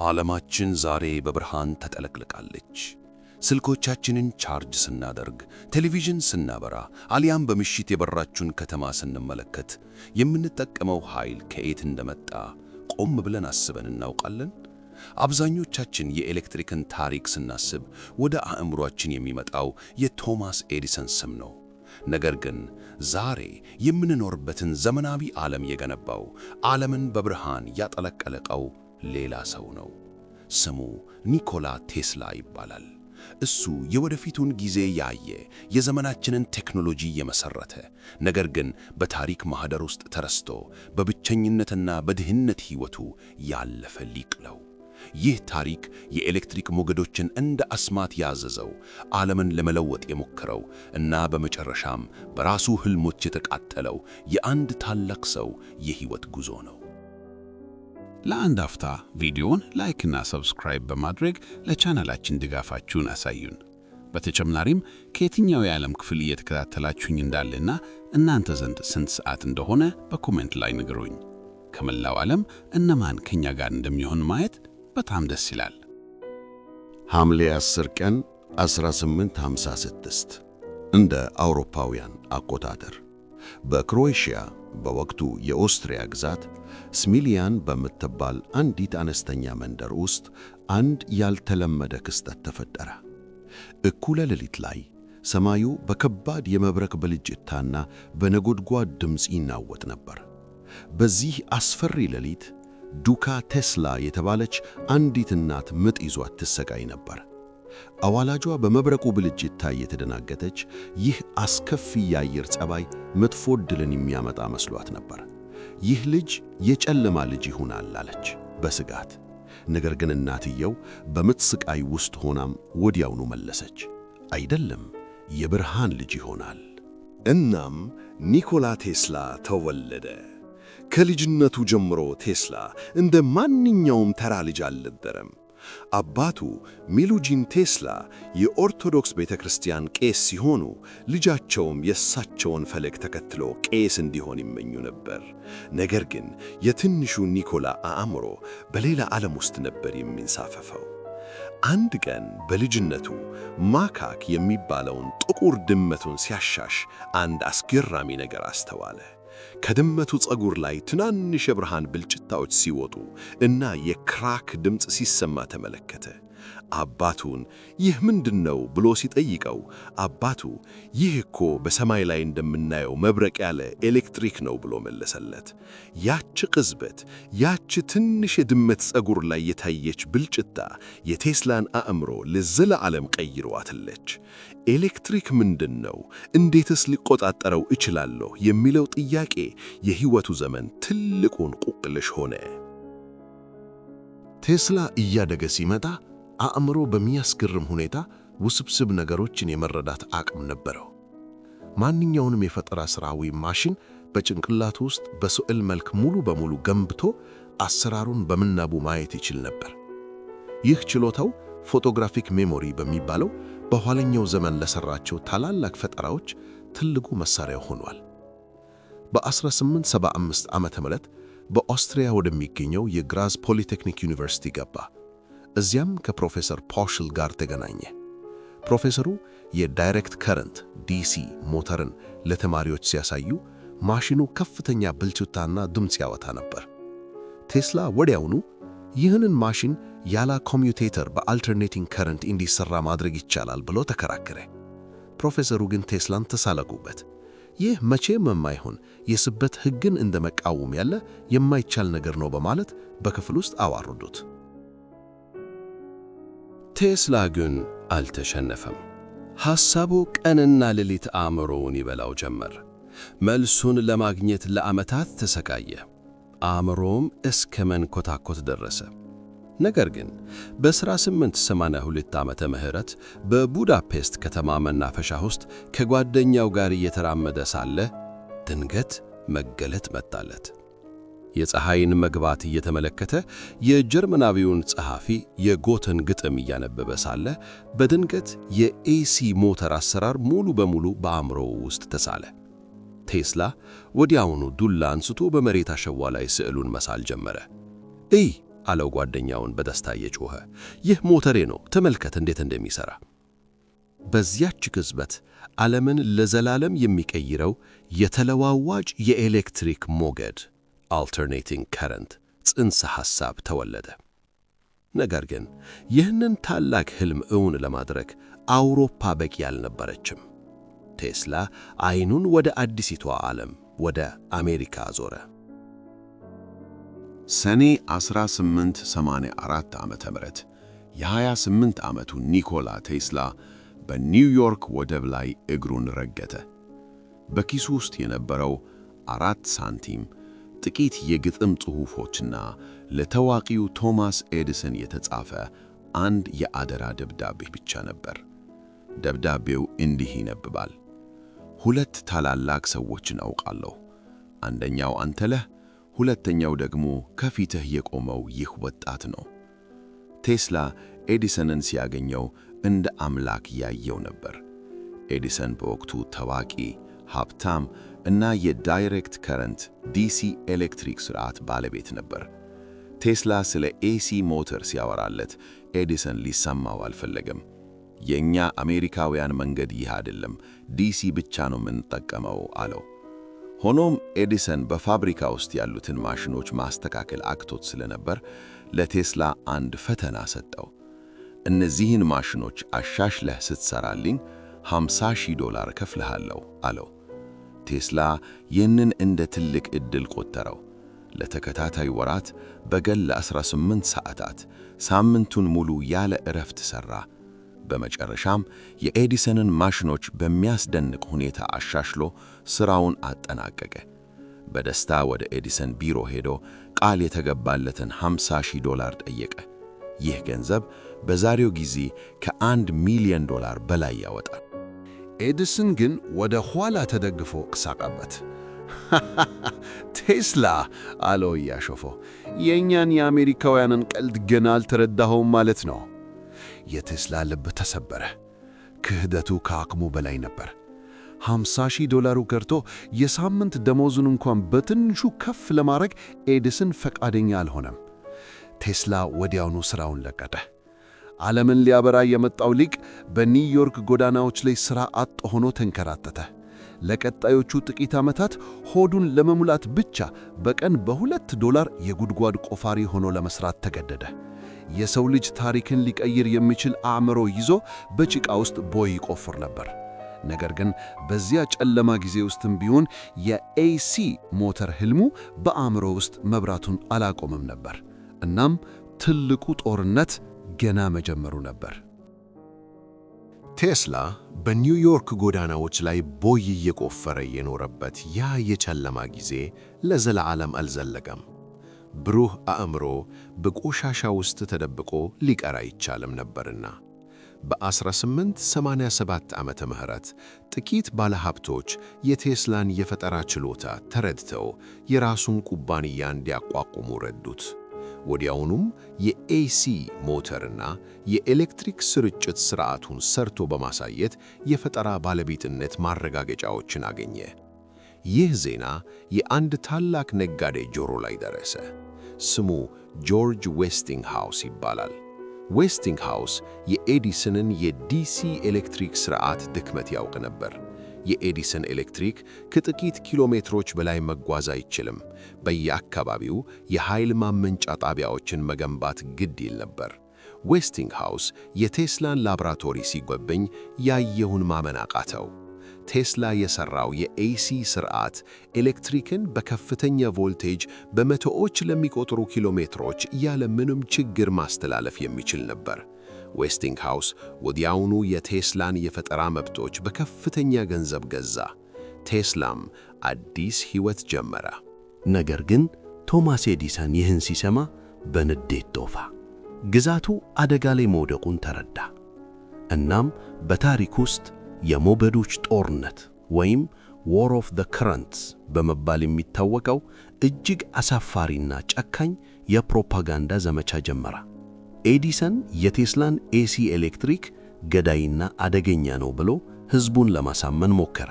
ዓለማችን ዛሬ በብርሃን ተጠለቅልቃለች። ስልኮቻችንን ቻርጅ ስናደርግ፣ ቴሌቪዥን ስናበራ፣ አሊያም በምሽት የበራችውን ከተማ ስንመለከት የምንጠቀመው ኃይል ከየት እንደመጣ ቆም ብለን አስበን እናውቃለን? አብዛኞቻችን የኤሌክትሪክን ታሪክ ስናስብ ወደ አእምሯችን የሚመጣው የቶማስ ኤዲሰን ስም ነው። ነገር ግን ዛሬ የምንኖርበትን ዘመናዊ ዓለም የገነባው፣ ዓለምን በብርሃን ያጠለቀለቀው ሌላ ሰው ነው። ስሙ ኒኮላ ቴስላ ይባላል። እሱ የወደፊቱን ጊዜ ያየ፣ የዘመናችንን ቴክኖሎጂ የመሰረተ፣ ነገር ግን በታሪክ ማህደር ውስጥ ተረስቶ በብቸኝነትና በድህነት ሕይወቱ ያለፈ ሊቅ ነው። ይህ ታሪክ የኤሌክትሪክ ሞገዶችን እንደ አስማት ያዘዘው፣ ዓለምን ለመለወጥ የሞከረው እና በመጨረሻም በራሱ ህልሞች የተቃጠለው የአንድ ታላቅ ሰው የሕይወት ጉዞ ነው። ለአንድ አፍታ ቪዲዮውን ላይክ እና ሰብስክራይብ በማድረግ ለቻናላችን ድጋፋችሁን አሳዩን። በተጨማሪም ከየትኛው የዓለም ክፍል እየተከታተላችሁኝ እንዳለና እናንተ ዘንድ ስንት ሰዓት እንደሆነ በኮሜንት ላይ ንገሩኝ። ከመላው ዓለም እነማን ከኛ ጋር እንደሚሆን ማየት በጣም ደስ ይላል። ሐምሌ 10 ቀን 1856 እንደ አውሮፓውያን አቆጣጠር በክሮኤሽያ በወቅቱ የኦስትሪያ ግዛት ስሚሊያን በምትባል አንዲት አነስተኛ መንደር ውስጥ አንድ ያልተለመደ ክስተት ተፈጠረ። እኩለ ሌሊት ላይ ሰማዩ በከባድ የመብረቅ ብልጭታና በነጎድጓድ ድምፅ ይናወጥ ነበር። በዚህ አስፈሪ ሌሊት ዱካ ቴስላ የተባለች አንዲት እናት ምጥ ይዟት ትሰቃይ ነበር። አዋላጇ በመብረቁ ብልጭታ እየተደናገጠች ይህ አስከፊ የአየር ጸባይ መጥፎ ዕድልን የሚያመጣ መስሏት ነበር። ይህ ልጅ የጨለማ ልጅ ይሆናል አለች በስጋት። ነገር ግን እናትየው በምጥ ስቃይ ውስጥ ሆናም ወዲያውኑ መለሰች፣ አይደለም፣ የብርሃን ልጅ ይሆናል። እናም ኒኮላ ቴስላ ተወለደ። ከልጅነቱ ጀምሮ ቴስላ እንደ ማንኛውም ተራ ልጅ አልነበረም። አባቱ ሚሉጂን ቴስላ የኦርቶዶክስ ቤተክርስቲያን ቄስ ሲሆኑ፣ ልጃቸውም የእሳቸውን ፈለግ ተከትሎ ቄስ እንዲሆን ይመኙ ነበር። ነገር ግን የትንሹ ኒኮላ አእምሮ በሌላ ዓለም ውስጥ ነበር የሚንሳፈፈው። አንድ ቀን በልጅነቱ ማካክ የሚባለውን ጥቁር ድመቱን ሲያሻሽ አንድ አስገራሚ ነገር አስተዋለ። ከድመቱ ፀጉር ላይ ትናንሽ የብርሃን ብልጭታዎች ሲወጡ እና የክራክ ድምፅ ሲሰማ ተመለከተ። አባቱን ይህ ምንድነው ብሎ ሲጠይቀው፣ አባቱ ይህ እኮ በሰማይ ላይ እንደምናየው መብረቅ ያለ ኤሌክትሪክ ነው ብሎ መለሰለት። ያች ቅጽበት፣ ያች ትንሽ የድመት ፀጉር ላይ የታየች ብልጭታ የቴስላን አእምሮ ለዘለዓለም ቀይሯታለች። ኤሌክትሪክ ምንድነው? እንዴትስ ሊቆጣጠረው እችላለሁ? የሚለው ጥያቄ የሕይወቱ ዘመን ትልቁን ቁቅልሽ ሆነ። ቴስላ እያደገ ሲመጣ አእምሮ በሚያስገርም ሁኔታ ውስብስብ ነገሮችን የመረዳት አቅም ነበረው። ማንኛውንም የፈጠራ ሥራ ወይም ማሽን በጭንቅላቱ ውስጥ በስዕል መልክ ሙሉ በሙሉ ገንብቶ አሰራሩን በምናቡ ማየት ይችል ነበር። ይህ ችሎታው ፎቶግራፊክ ሜሞሪ በሚባለው በኋለኛው ዘመን ለሠራቸው ታላላቅ ፈጠራዎች ትልቁ መሣሪያ ሆኗል። በ1875 ዓመተ ምህረት በኦስትሪያ ወደሚገኘው የግራዝ ፖሊቴክኒክ ዩኒቨርሲቲ ገባ። እዚያም ከፕሮፌሰር ፖሽል ጋር ተገናኘ። ፕሮፌሰሩ የዳይሬክት ከረንት ዲሲ ሞተርን ለተማሪዎች ሲያሳዩ ማሽኑ ከፍተኛ ብልጭታና ድምፅ ያወጣ ነበር። ቴስላ ወዲያውኑ ይህንን ማሽን ያለ ኮሚዩቴተር በአልተርኔቲንግ ከረንት እንዲሰራ ማድረግ ይቻላል ብሎ ተከራከረ። ፕሮፌሰሩ ግን ቴስላን ተሳለቁበት። ይህ መቼም የማይሆን የስበት ሕግን እንደ መቃወም ያለ የማይቻል ነገር ነው በማለት በክፍል ውስጥ አዋረዱት። ቴስላ ግን አልተሸነፈም። ሐሳቡ ቀንና ሌሊት አእምሮውን ይበላው ጀመር። መልሱን ለማግኘት ለዓመታት ተሰቃየ። አእምሮም እስከ መንኮታኮት ደረሰ። ነገር ግን በ1882 ዓመተ ምህረት በቡዳፔስት ከተማ መናፈሻ ውስጥ ከጓደኛው ጋር እየተራመደ ሳለ ድንገት መገለጥ መጣለት። የፀሐይን መግባት እየተመለከተ የጀርመናዊውን ጸሐፊ የጎተን ግጥም እያነበበ ሳለ በድንገት የኤሲ ሞተር አሰራር ሙሉ በሙሉ በአእምሮው ውስጥ ተሳለ። ቴስላ ወዲያውኑ ዱላ አንስቶ በመሬት አሸዋ ላይ ስዕሉን መሳል ጀመረ። አለው ጓደኛውን በደስታ እየጮኸ። ይህ ሞተሬ ነው፣ ተመልከት እንዴት እንደሚሠራ። በዚያች ቅጽበት ዓለምን ለዘላለም የሚቀይረው የተለዋዋጭ የኤሌክትሪክ ሞገድ አልተርኔቲንግ ከረንት ጽንሰ ሐሳብ ተወለደ። ነገር ግን ይህንን ታላቅ ሕልም እውን ለማድረግ አውሮፓ በቂ አልነበረችም። ቴስላ ዓይኑን ወደ አዲሲቷ ዓለም ወደ አሜሪካ ዞረ። ሰኔ 1884 ዓ.ም የ28 ዓመቱ ኒኮላ ቴስላ በኒውዮርክ ወደብ ላይ እግሩን ረገጠ። በኪሱ ውስጥ የነበረው 4 ሳንቲም፣ ጥቂት የግጥም ጽሑፎችና ለታዋቂው ቶማስ ኤዲሰን የተጻፈ አንድ የአደራ ደብዳቤ ብቻ ነበር። ደብዳቤው እንዲህ ይነበባል። 2 ታላላቅ ሰዎችን አውቃለሁ። አንደኛው አንተ ነህ፣ ሁለተኛው ደግሞ ከፊትህ የቆመው ይህ ወጣት ነው። ቴስላ ኤዲሰንን ሲያገኘው እንደ አምላክ ያየው ነበር። ኤዲሰን በወቅቱ ታዋቂ፣ ሀብታም እና የዳይሬክት ከረንት ዲሲ ኤሌክትሪክ ሥርዓት ባለቤት ነበር። ቴስላ ስለ ኤሲ ሞተር ሲያወራለት ኤዲሰን ሊሰማው አልፈለገም። የእኛ አሜሪካውያን መንገድ ይህ አይደለም፣ ዲሲ ብቻ ነው የምንጠቀመው አለው። ሆኖም ኤዲሰን በፋብሪካ ውስጥ ያሉትን ማሽኖች ማስተካከል አቅቶት ስለነበር ለቴስላ አንድ ፈተና ሰጠው። እነዚህን ማሽኖች አሻሽለህ ስትሰራልኝ $50,000 እከፍልሃለሁ አለው። ቴስላ ይህንን እንደ ትልቅ ዕድል ቆጠረው። ለተከታታይ ወራት በቀን ለ18 ሰዓታት ሳምንቱን ሙሉ ያለ እረፍት ሠራ። በመጨረሻም የኤዲሰንን ማሽኖች በሚያስደንቅ ሁኔታ አሻሽሎ ሥራውን አጠናቀቀ። በደስታ ወደ ኤዲሰን ቢሮ ሄዶ ቃል የተገባለትን $50,000 ጠየቀ። ይህ ገንዘብ በዛሬው ጊዜ $1 ሚሊዮን በላይ ያወጣል። ኤዲሰን ግን ወደ ኋላ ተደግፎ ሳቀበት። ቴስላ አለው እያሾፈ፣ የእኛን የአሜሪካውያንን ቀልድ ገና አልተረዳኸውም ማለት ነው። የቴስላ ልብ ተሰበረ። ክህደቱ ከአቅሙ በላይ ነበር። $50,000 ቀርቶ የሳምንት ደሞዙን እንኳን በትንሹ ከፍ ለማድረግ ኤዲሰን ፈቃደኛ አልሆነም። ቴስላ ወዲያውኑ ሥራውን ለቀቀ። ዓለምን ሊያበራ የመጣው ሊቅ በኒውዮርክ ጎዳናዎች ላይ ሥራ አጥ ሆኖ ተንከራተተ። ለቀጣዮቹ ጥቂት ዓመታት ሆዱን ለመሙላት ብቻ በቀን $2 የጉድጓድ ቆፋሪ ሆኖ ለመሥራት ተገደደ። የሰው ልጅ ታሪክን ሊቀይር የሚችል አእምሮ ይዞ በጭቃ ውስጥ ቦይ ይቆፍር ነበር። ነገር ግን በዚያ ጨለማ ጊዜ ውስጥም ቢሆን የኤሲ ሞተር ሕልሙ በአእምሮ ውስጥ መብራቱን አላቆመም ነበር። እናም ትልቁ ጦርነት ገና መጀመሩ ነበር። ቴስላ በኒውዮርክ ጎዳናዎች ላይ ቦይ እየቆፈረ የኖረበት ያ የጨለማ ጊዜ ለዘላለም አልዘለቀም። ብሩህ አእምሮ በቆሻሻ ውስጥ ተደብቆ ሊቀር አይቻልም ነበርና በ1887 ዓመተ ምህረት ጥቂት ባለሀብቶች የቴስላን የፈጠራ ችሎታ ተረድተው የራሱን ኩባንያ እንዲያቋቁሙ ረዱት። ወዲያውኑም የኤሲ ሞተርና የኤሌክትሪክ ስርጭት ሥርዓቱን ሰርቶ በማሳየት የፈጠራ ባለቤትነት ማረጋገጫዎችን አገኘ። ይህ ዜና የአንድ ታላቅ ነጋዴ ጆሮ ላይ ደረሰ። ስሙ ጆርጅ ዌስቲንግሃውስ ይባላል። ዌስቲንግሃውስ የኤዲሰንን የዲሲ ኤሌክትሪክ ሥርዓት ድክመት ያውቅ ነበር። የኤዲሰን ኤሌክትሪክ ከጥቂት ኪሎ ሜትሮች በላይ መጓዝ አይችልም። በየአካባቢው የኃይል ማመንጫ ጣቢያዎችን መገንባት ግድ ይል ነበር። ዌስቲንግሃውስ የቴስላን ላቦራቶሪ ሲጎበኝ ያየውን ማመን አቃተው። ቴስላ የሠራው የኤሲ ሥርዓት ኤሌክትሪክን በከፍተኛ ቮልቴጅ በመቶዎች ለሚቆጠሩ ኪሎ ሜትሮች ያለ ምንም ችግር ማስተላለፍ የሚችል ነበር። ዌስቲንግሃውስ ወዲያውኑ የቴስላን የፈጠራ መብቶች በከፍተኛ ገንዘብ ገዛ። ቴስላም አዲስ ሕይወት ጀመረ። ነገር ግን ቶማስ ኤዲሰን ይህን ሲሰማ በንዴት ጦፋ። ግዛቱ አደጋ ላይ መውደቁን ተረዳ። እናም በታሪክ ውስጥ የሞገዶች ጦርነት ወይም ዎር ኦፍ ዘ ከረንትስ በመባል የሚታወቀው እጅግ አሳፋሪና ጨካኝ የፕሮፓጋንዳ ዘመቻ ጀመረ። ኤዲሰን የቴስላን ኤሲ ኤሌክትሪክ ገዳይና አደገኛ ነው ብሎ ሕዝቡን ለማሳመን ሞከረ።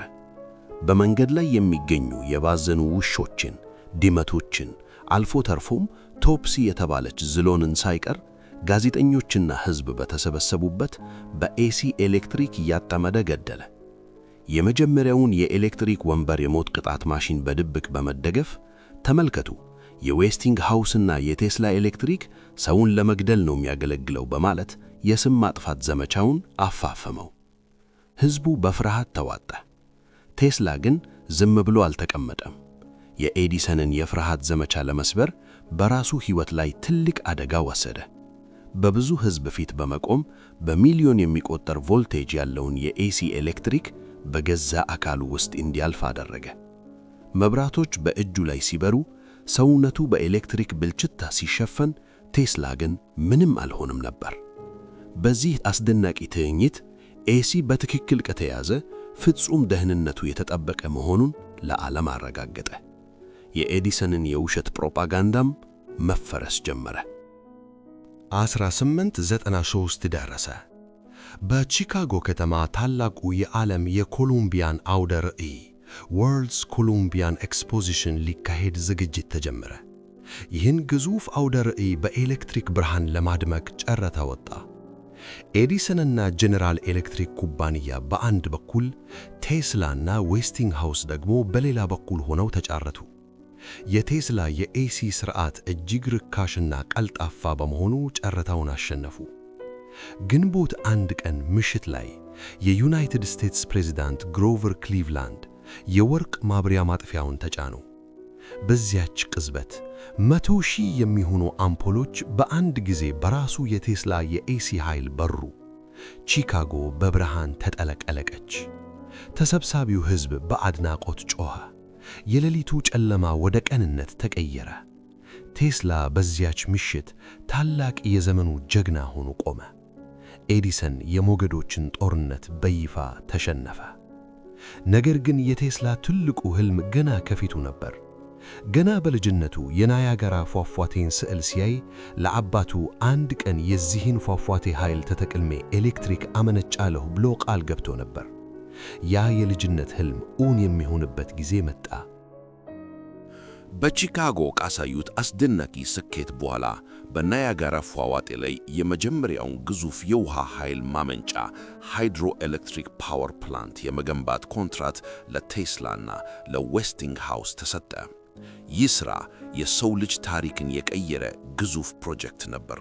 በመንገድ ላይ የሚገኙ የባዘኑ ውሾችን፣ ድመቶችን፣ አልፎ ተርፎም ቶፕሲ የተባለች ዝሎንን ሳይቀር ጋዜጠኞችና ሕዝብ በተሰበሰቡበት በኤሲ ኤሌክትሪክ እያጠመደ ገደለ። የመጀመሪያውን የኤሌክትሪክ ወንበር የሞት ቅጣት ማሽን በድብቅ በመደገፍ ተመልከቱ፣ የዌስቲንግሃውስና የቴስላ ኤሌክትሪክ ሰውን ለመግደል ነው የሚያገለግለው በማለት የስም ማጥፋት ዘመቻውን አፋፈመው። ሕዝቡ በፍርሃት ተዋጠ። ቴስላ ግን ዝም ብሎ አልተቀመጠም። የኤዲሰንን የፍርሃት ዘመቻ ለመስበር በራሱ ሕይወት ላይ ትልቅ አደጋ ወሰደ። በብዙ ሕዝብ ፊት በመቆም በሚሊዮን የሚቆጠር ቮልቴጅ ያለውን የኤሲ ኤሌክትሪክ በገዛ አካሉ ውስጥ እንዲያልፍ አደረገ። መብራቶች በእጁ ላይ ሲበሩ፣ ሰውነቱ በኤሌክትሪክ ብልጭታ ሲሸፈን፣ ቴስላ ግን ምንም አልሆንም ነበር። በዚህ አስደናቂ ትዕይንት ኤሲ በትክክል ከተያዘ ፍጹም ደህንነቱ የተጠበቀ መሆኑን ለዓለም አረጋገጠ። የኤዲሰንን የውሸት ፕሮፓጋንዳም መፈረስ ጀመረ። 1893 ደረሰ። በቺካጎ ከተማ ታላቁ የዓለም የኮሎምቢያን አውደ ርዕይ ወርልድስ ኮሎምቢያን ኤክስፖዚሽን ሊካሄድ ዝግጅት ተጀመረ። ይህን ግዙፍ አውደ ርዕይ በኤሌክትሪክ ብርሃን ለማድመቅ ጨረታ ወጣ። ኤዲሰንና ጄኔራል ኤሌክትሪክ ኩባንያ በአንድ በኩል፣ ቴስላና ዌስቲንግሃውስ ደግሞ በሌላ በኩል ሆነው ተጫረቱ። የቴስላ የኤሲ ሥርዓት እጅግ ርካሽና ቀልጣፋ በመሆኑ ጨረታውን አሸነፉ። ግንቦት 1 ቀን ምሽት ላይ የዩናይትድ ስቴትስ ፕሬዝዳንት ግሮቨር ክሊቭላንድ የወርቅ ማብሪያ ማጥፊያውን ተጫኑ። በዚያች ቅጽበት 100,000 የሚሆኑ አምፖሎች በአንድ ጊዜ በራሱ የቴስላ የኤሲ ኃይል በሩ። ቺካጎ በብርሃን ተጠለቀለቀች። ተሰብሳቢው ሕዝብ በአድናቆት ጮኸ። የሌሊቱ ጨለማ ወደ ቀንነት ተቀየረ። ቴስላ በዚያች ምሽት ታላቅ የዘመኑ ጀግና ሆኖ ቆመ። ኤዲሰን የሞገዶችን ጦርነት በይፋ ተሸነፈ። ነገር ግን የቴስላ ትልቁ ሕልም ገና ከፊቱ ነበር። ገና በልጅነቱ የናያጋራ ፏፏቴን ስዕል ሲያይ ለአባቱ አንድ ቀን የዚህን ፏፏቴ ኃይል ተጠቅሜ ኤሌክትሪክ አመነጫለሁ ብሎ ቃል ገብቶ ነበር። ያ የልጅነት ሕልም እውን የሚሆንበት ጊዜ መጣ። በቺካጎ ካሳዩት አስደናቂ ስኬት በኋላ በናያጋራ ፏፏቴ ላይ የመጀመሪያውን ግዙፍ የውሃ ኃይል ማመንጫ ሃይድሮ ኤሌክትሪክ ፓወር ፕላንት የመገንባት ኮንትራት ለቴስላና ለዌስቲንግሃውስ ተሰጠ። ይህ ሥራ የሰው ልጅ ታሪክን የቀየረ ግዙፍ ፕሮጀክት ነበር።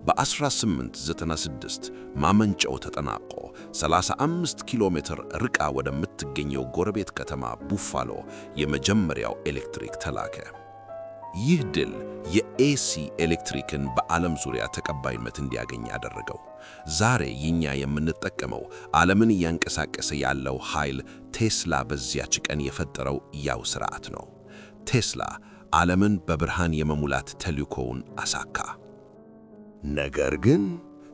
በ1896 ማመንጫው ተጠናቆ 35 ኪሎ ሜትር ርቃ ወደምትገኘው ጎረቤት ከተማ ቡፋሎ የመጀመሪያው ኤሌክትሪክ ተላከ። ይህ ድል የኤሲ ኤሌክትሪክን በዓለም ዙሪያ ተቀባይነት እንዲያገኝ ያደረገው። ዛሬ እኛ የምንጠቀመው ዓለምን እያንቀሳቀሰ ያለው ኃይል ቴስላ በዚያች ቀን የፈጠረው ያው ሥርዓት ነው። ቴስላ ዓለምን በብርሃን የመሙላት ተልእኮውን አሳካ። ነገር ግን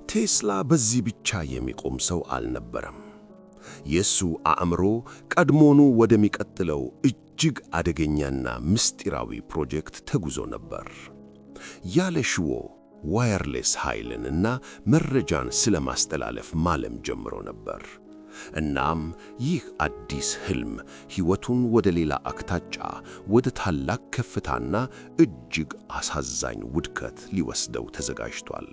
ቴስላ በዚህ ብቻ የሚቆም ሰው አልነበረም። የሱ አእምሮ ቀድሞኑ ወደሚቀጥለው እጅግ አደገኛና ምስጢራዊ ፕሮጀክት ተጉዞ ነበር። ያለ ሽቦ ዋየርሌስ ኃይልንና መረጃን ስለማስተላለፍ ማለም ጀምሮ ነበር። እናም ይህ አዲስ ሕልም ሕይወቱን ወደ ሌላ አቅጣጫ፣ ወደ ታላቅ ከፍታና እጅግ አሳዛኝ ውድቀት ሊወስደው ተዘጋጅቷል።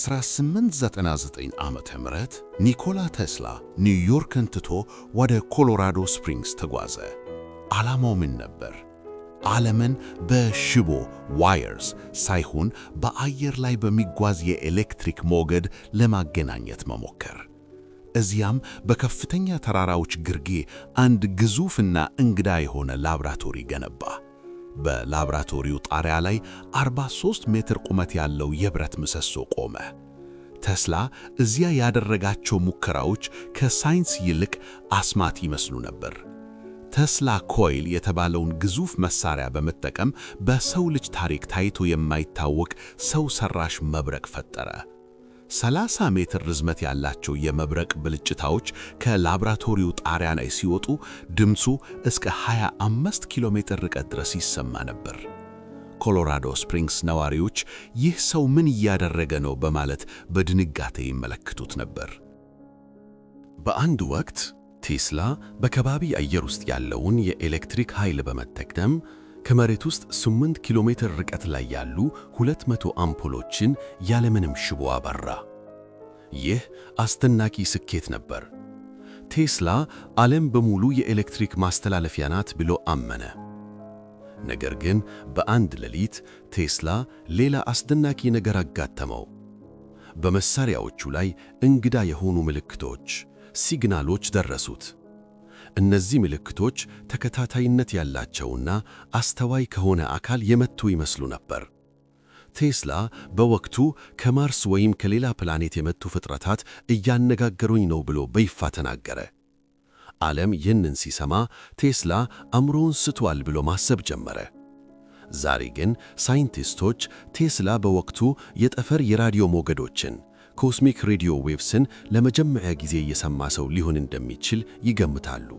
በ1899 ዓመተ ምህረት ኒኮላ ቴስላ ኒውዮርክን ትቶ ወደ ኮሎራዶ ስፕሪንግስ ተጓዘ። ዓላማው ምን ነበር? ዓለምን በሽቦ ዋየርስ ሳይሆን በአየር ላይ በሚጓዝ የኤሌክትሪክ ሞገድ ለማገናኘት መሞከር። እዚያም በከፍተኛ ተራራዎች ግርጌ አንድ ግዙፍና እንግዳ የሆነ ላብራቶሪ ገነባ። በላብራቶሪው ጣሪያ ላይ 43 ሜትር ቁመት ያለው የብረት ምሰሶ ቆመ። ቴስላ እዚያ ያደረጋቸው ሙከራዎች ከሳይንስ ይልቅ አስማት ይመስሉ ነበር። ቴስላ ኮይል የተባለውን ግዙፍ መሳሪያ በመጠቀም በሰው ልጅ ታሪክ ታይቶ የማይታወቅ ሰው ሰራሽ መብረቅ ፈጠረ። 30 ሜትር ርዝመት ያላቸው የመብረቅ ብልጭታዎች ከላብራቶሪው ጣሪያ ላይ ሲወጡ ድምፁ እስከ 25 ኪሎ ሜትር ርቀት ድረስ ይሰማ ነበር። ኮሎራዶ ስፕሪንግስ ነዋሪዎች ይህ ሰው ምን እያደረገ ነው በማለት በድንጋጤ ይመለከቱት ነበር። በአንድ ወቅት ቴስላ በከባቢ አየር ውስጥ ያለውን የኤሌክትሪክ ኃይል በመጠቀም ከመሬት ውስጥ 8 ኪሎ ሜትር ርቀት ላይ ያሉ 200 አምፖሎችን ያለምንም ሽቦ አበራ። ይህ አስደናቂ ስኬት ነበር። ቴስላ ዓለም በሙሉ የኤሌክትሪክ ማስተላለፊያ ናት ብሎ አመነ። ነገር ግን በአንድ ሌሊት ቴስላ ሌላ አስደናቂ ነገር አጋጠመው። በመሳሪያዎቹ ላይ እንግዳ የሆኑ ምልክቶች፣ ሲግናሎች ደረሱት። እነዚህ ምልክቶች ተከታታይነት ያላቸውና አስተዋይ ከሆነ አካል የመጡ ይመስሉ ነበር። ቴስላ በወቅቱ ከማርስ ወይም ከሌላ ፕላኔት የመጡ ፍጥረታት እያነጋገሩኝ ነው ብሎ በይፋ ተናገረ። ዓለም ይህንን ሲሰማ ቴስላ አእምሮውን ስቷል ብሎ ማሰብ ጀመረ። ዛሬ ግን ሳይንቲስቶች ቴስላ በወቅቱ የጠፈር የራዲዮ ሞገዶችን ኮስሚክ ሬዲዮ ዌቭስን ለመጀመሪያ ጊዜ የሰማ ሰው ሊሆን እንደሚችል ይገምታሉ።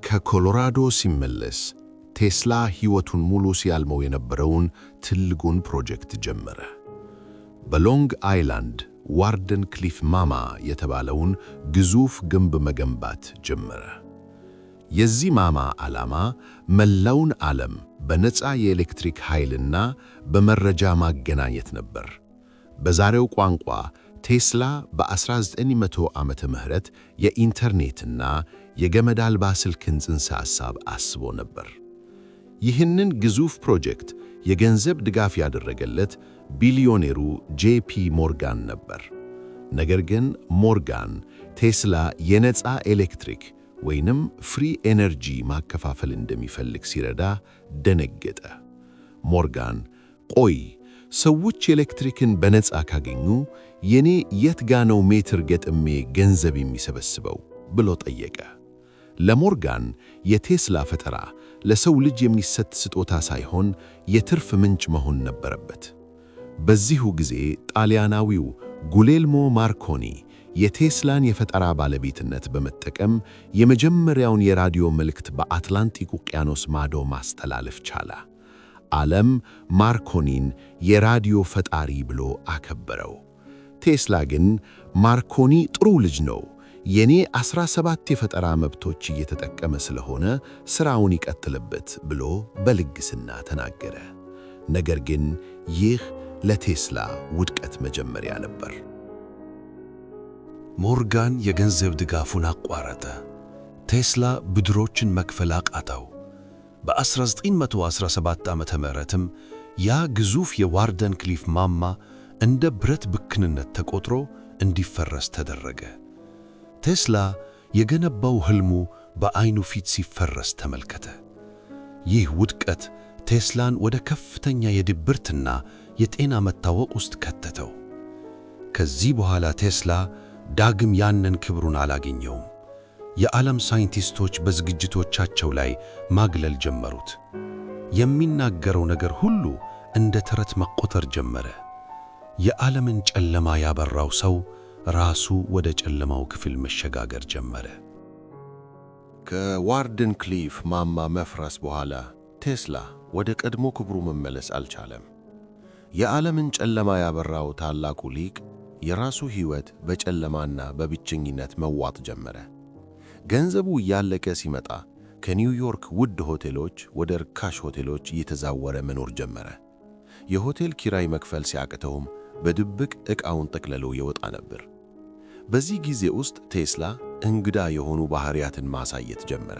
ከኮሎራዶ ሲመለስ ቴስላ ሕይወቱን ሙሉ ሲያልመው የነበረውን ትልቁን ፕሮጀክት ጀመረ። በሎንግ አይላንድ ዋርደን ክሊፍ ማማ የተባለውን ግዙፍ ግንብ መገንባት ጀመረ። የዚህ ማማ ዓላማ መላውን ዓለም በነፃ የኤሌክትሪክ ኃይልና በመረጃ ማገናኘት ነበር። በዛሬው ቋንቋ ቴስላ በ1900 ዓመተ ምህረት የኢንተርኔትና የገመድ አልባ ስልክን ጽንሰ ሐሳብ አስቦ ነበር። ይህንን ግዙፍ ፕሮጀክት የገንዘብ ድጋፍ ያደረገለት ቢሊዮኔሩ ጄፒ ሞርጋን ነበር። ነገር ግን ሞርጋን ቴስላ የነፃ ኤሌክትሪክ ወይንም ፍሪ ኤነርጂ ማከፋፈል እንደሚፈልግ ሲረዳ ደነገጠ። ሞርጋን ቆይ ሰዎች ኤሌክትሪክን በነፃ ካገኙ የኔ የት ጋ ነው ሜትር ገጥሜ ገንዘብ የሚሰበስበው ብሎ ጠየቀ። ለሞርጋን የቴስላ ፈጠራ ለሰው ልጅ የሚሰጥ ስጦታ ሳይሆን የትርፍ ምንጭ መሆን ነበረበት። በዚሁ ጊዜ ጣሊያናዊው ጉሌልሞ ማርኮኒ የቴስላን የፈጠራ ባለቤትነት በመጠቀም የመጀመሪያውን የራዲዮ መልእክት በአትላንቲክ ውቅያኖስ ማዶ ማስተላለፍ ቻለ። ዓለም ማርኮኒን የራዲዮ ፈጣሪ ብሎ አከበረው። ቴስላ ግን ማርኮኒ ጥሩ ልጅ ነው፣ የኔ 17 የፈጠራ መብቶች እየተጠቀመ ስለሆነ ሥራውን ይቀጥልበት ብሎ በልግስና ተናገረ። ነገር ግን ይህ ለቴስላ ውድቀት መጀመሪያ ነበር። ሞርጋን የገንዘብ ድጋፉን አቋረጠ። ቴስላ ብድሮችን መክፈል አቃተው። በ1917 ዓመተ ምህረትም ያ ግዙፍ የዋርደን ክሊፍ ማማ እንደ ብረት ብክንነት ተቆጥሮ እንዲፈረስ ተደረገ። ቴስላ የገነባው ሕልሙ በዐይኑ ፊት ሲፈረስ ተመልከተ። ይህ ውድቀት ቴስላን ወደ ከፍተኛ የድብርትና የጤና መታወክ ውስጥ ከተተው። ከዚህ በኋላ ቴስላ ዳግም ያንን ክብሩን አላገኘውም። የዓለም ሳይንቲስቶች በዝግጅቶቻቸው ላይ ማግለል ጀመሩት። የሚናገረው ነገር ሁሉ እንደ ተረት መቆጠር ጀመረ። የዓለምን ጨለማ ያበራው ሰው ራሱ ወደ ጨለማው ክፍል መሸጋገር ጀመረ። ከዋርደን ክሊፍ ማማ መፍረስ በኋላ ቴስላ ወደ ቀድሞ ክብሩ መመለስ አልቻለም። የዓለምን ጨለማ ያበራው ታላቁ ሊቅ የራሱ ሕይወት በጨለማና በብቸኝነት መዋጥ ጀመረ። ገንዘቡ እያለቀ ሲመጣ ከኒውዮርክ ውድ ሆቴሎች ወደ ርካሽ ሆቴሎች እየተዛወረ መኖር ጀመረ። የሆቴል ኪራይ መክፈል ሲያቅተውም በድብቅ ዕቃውን ጠቅልሎ ይወጣ ነበር። በዚህ ጊዜ ውስጥ ቴስላ እንግዳ የሆኑ ባህሪያትን ማሳየት ጀመረ።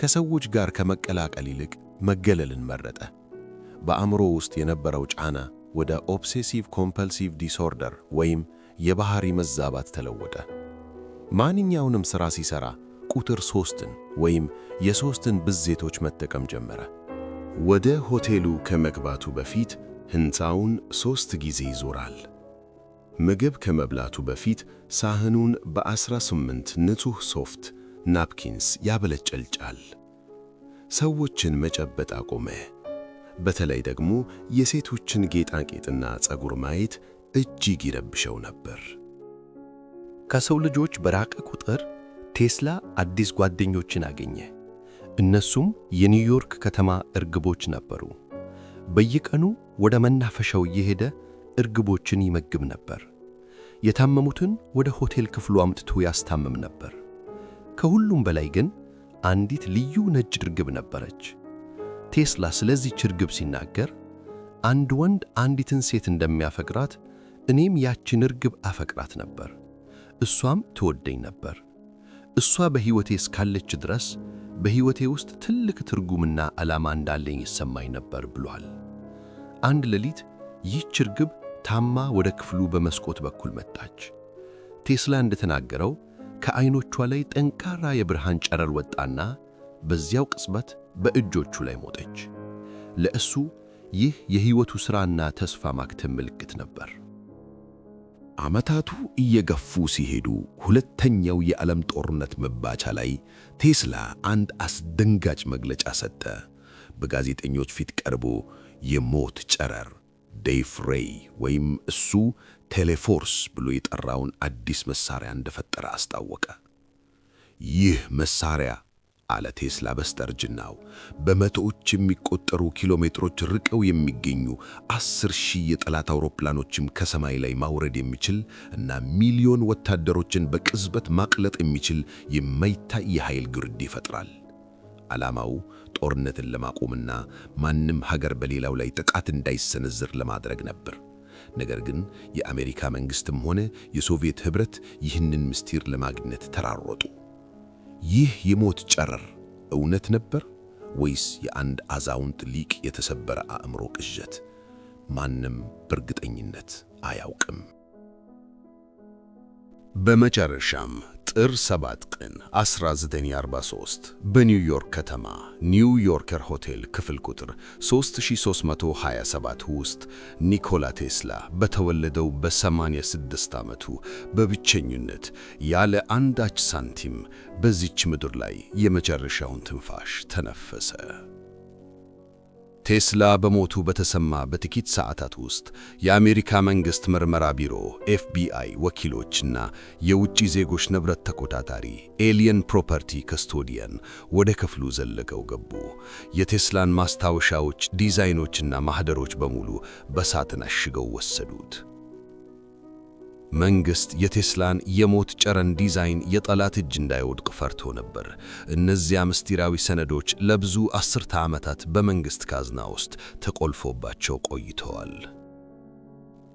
ከሰዎች ጋር ከመቀላቀል ይልቅ መገለልን መረጠ። በአእምሮ ውስጥ የነበረው ጫና ወደ ኦብሴሲቭ ኮምፐልሲቭ ዲስኦርደር ወይም የባህሪ መዛባት ተለወጠ። ማንኛውንም ሥራ ሲሠራ ቁጥር 3ን ወይም የ3ን ብዜቶች መጠቀም ጀመረ። ወደ ሆቴሉ ከመግባቱ በፊት ሕንፃውን 3 ጊዜ ይዞራል። ምግብ ከመብላቱ በፊት ሳህኑን በ18 ንጹሕ ሶፍት ናፕኪንስ ያበለጨልጫል። ሰዎችን መጨበጥ አቆመ። በተለይ ደግሞ የሴቶችን ጌጣጌጥና ፀጉር ማየት እጅግ ይረብሸው ነበር። ከሰው ልጆች በራቀ ቁጥር ቴስላ አዲስ ጓደኞችን አገኘ። እነሱም የኒውዮርክ ከተማ እርግቦች ነበሩ። በየቀኑ ወደ መናፈሻው እየሄደ እርግቦችን ይመግብ ነበር። የታመሙትን ወደ ሆቴል ክፍሉ አምጥቶ ያስታምም ነበር። ከሁሉም በላይ ግን አንዲት ልዩ ነጭ እርግብ ነበረች። ቴስላ ስለዚህ ርግብ ሲናገር አንድ ወንድ አንዲትን ሴት እንደሚያፈቅራት እኔም ያችን ርግብ አፈቅራት ነበር፣ እሷም ትወደኝ ነበር። እሷ በሕይወቴ እስካለች ድረስ በሕይወቴ ውስጥ ትልቅ ትርጉምና ዓላማ እንዳለኝ ይሰማኝ ነበር ብሏል። አንድ ሌሊት ይህች ርግብ ታማ ወደ ክፍሉ በመስኮት በኩል መጣች። ቴስላ እንደተናገረው ከዓይኖቿ ላይ ጠንካራ የብርሃን ጨረር ወጣና በዚያው ቅጽበት በእጆቹ ላይ ሞተች። ለእሱ ይህ የሕይወቱ ሥራና ተስፋ ማክተም ምልክት ነበር። ዓመታቱ እየገፉ ሲሄዱ ሁለተኛው የዓለም ጦርነት መባቻ ላይ ቴስላ አንድ አስደንጋጭ መግለጫ ሰጠ። በጋዜጠኞች ፊት ቀርቦ የሞት ጨረር ዴቭ ሬይ ወይም እሱ ቴሌፎርስ ብሎ የጠራውን አዲስ መሳሪያ እንደፈጠረ አስታወቀ። ይህ መሳሪያ አለ ቴስላ በስተርጅናው በመቶዎች የሚቆጠሩ ኪሎ ሜትሮች ርቀው የሚገኙ 10,000 የጠላት አውሮፕላኖችም ከሰማይ ላይ ማውረድ የሚችል እና ሚሊዮን ወታደሮችን በቅጽበት ማቅለጥ የሚችል የማይታይ የኃይል ግርድ ይፈጥራል። ዓላማው ጦርነትን ለማቆምና ማንም ሀገር በሌላው ላይ ጥቃት እንዳይሰነዝር ለማድረግ ነበር። ነገር ግን የአሜሪካ መንግስትም ሆነ የሶቪየት ኅብረት ይህንን ምስጢር ለማግኘት ተራሮጡ። ይህ የሞት ጨረር እውነት ነበር ወይስ የአንድ አዛውንት ሊቅ የተሰበረ አእምሮ ቅዠት? ማንም በእርግጠኝነት አያውቅም። በመጨረሻም ጥር 7 ቀን 1943 በኒውዮርክ ከተማ ኒውዮርከር ሆቴል ክፍል ቁጥር 3327 ውስጥ ኒኮላ ቴስላ በተወለደው በ86 ዓመቱ በብቸኝነት ያለ አንዳች ሳንቲም በዚች ምድር ላይ የመጨረሻውን ትንፋሽ ተነፈሰ። ቴስላ በሞቱ በተሰማ በጥቂት ሰዓታት ውስጥ የአሜሪካ መንግሥት ምርመራ ቢሮ ኤፍቢአይ ወኪሎችና የውጭ ዜጎች ንብረት ተቆጣጣሪ ኤሊየን ፕሮፐርቲ ከስቶዲያን ወደ ክፍሉ ዘልቀው ገቡ። የቴስላን ማስታወሻዎች፣ ዲዛይኖችና ማኅደሮች በሙሉ በሳጥን አሽገው ወሰዱት። መንግሥት የቴስላን የሞት ጨረር ዲዛይን የጠላት እጅ እንዳይወድቅ ፈርቶ ነበር። እነዚያ ምስጢራዊ ሰነዶች ለብዙ አስርተ ዓመታት በመንግሥት ካዝና ውስጥ ተቆልፎባቸው ቆይተዋል።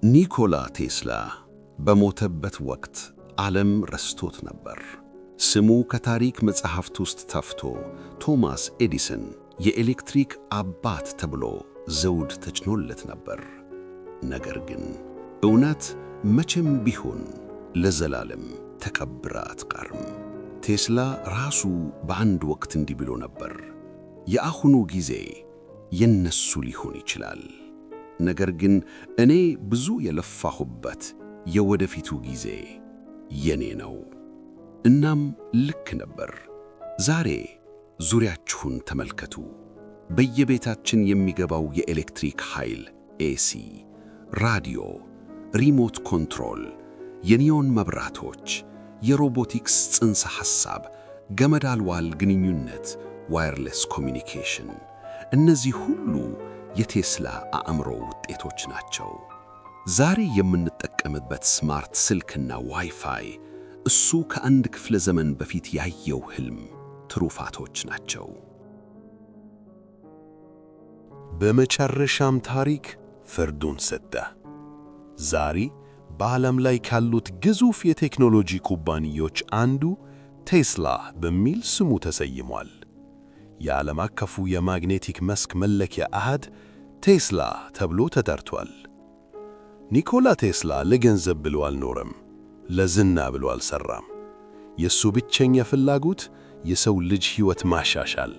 ኒኮላ ቴስላ በሞተበት ወቅት ዓለም ረስቶት ነበር። ስሙ ከታሪክ መጽሐፍት ውስጥ ጠፍቶ ቶማስ ኤዲሰን የኤሌክትሪክ አባት ተብሎ ዘውድ ተጭኖለት ነበር። ነገር ግን እውነት መቼም ቢሆን ለዘላለም ተቀብራ አትቀርም። ቴስላ ራሱ በአንድ ወቅት እንዲህ ብሎ ነበር፣ የአሁኑ ጊዜ የነሱ ሊሆን ይችላል፣ ነገር ግን እኔ ብዙ የለፋሁበት የወደፊቱ ጊዜ የኔ ነው። እናም ልክ ነበር። ዛሬ ዙሪያችሁን ተመልከቱ። በየቤታችን የሚገባው የኤሌክትሪክ ኃይል፣ ኤሲ፣ ራዲዮ፣ ሪሞት ኮንትሮል፣ የኒዮን መብራቶች፣ የሮቦቲክስ ጽንሰ ሐሳብ፣ ገመድ አልባ ግንኙነት፣ ዋየርለስ ኮሚኒኬሽን፣ እነዚህ ሁሉ የቴስላ አእምሮ ውጤቶች ናቸው። ዛሬ የምንጠቀምበት ስማርት ስልክና ዋይፋይ እሱ ከአንድ ክፍለ ዘመን በፊት ያየው ሕልም ትሩፋቶች ናቸው። በመጨረሻም ታሪክ ፍርዱን ሰጠ። ዛሬ በዓለም ላይ ካሉት ግዙፍ የቴክኖሎጂ ኩባንያዎች አንዱ ቴስላ በሚል ስሙ ተሰይሟል። የዓለም አቀፉ የማግኔቲክ መስክ መለኪያ አሃድ ቴስላ ተብሎ ተጠርቷል። ኒኮላ ቴስላ ለገንዘብ ብሎ አልኖረም፣ ለዝና ብሎ አልሰራም። የሱ ብቸኛ ፍላጎት የሰው ልጅ ሕይወት ማሻሻል፣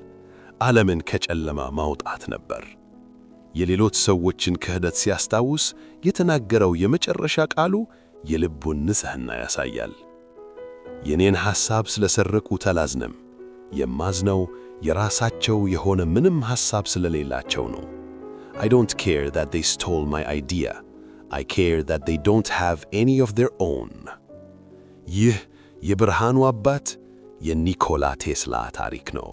ዓለምን ከጨለማ ማውጣት ነበር። የሌሎች ሰዎችን ክህደት ሲያስታውስ የተናገረው የመጨረሻ ቃሉ የልቡን ንጽሕና ያሳያል። የኔን ሐሳብ ስለሰረቁት አላዝንም፣ የማዝነው የራሳቸው የሆነ ምንም ሐሳብ ስለሌላቸው ነው። I don't care that they stole my idea. I care that they don't have any of their own. ይህ የብርሃኑ አባት የኒኮላ ቴስላ ታሪክ ነው።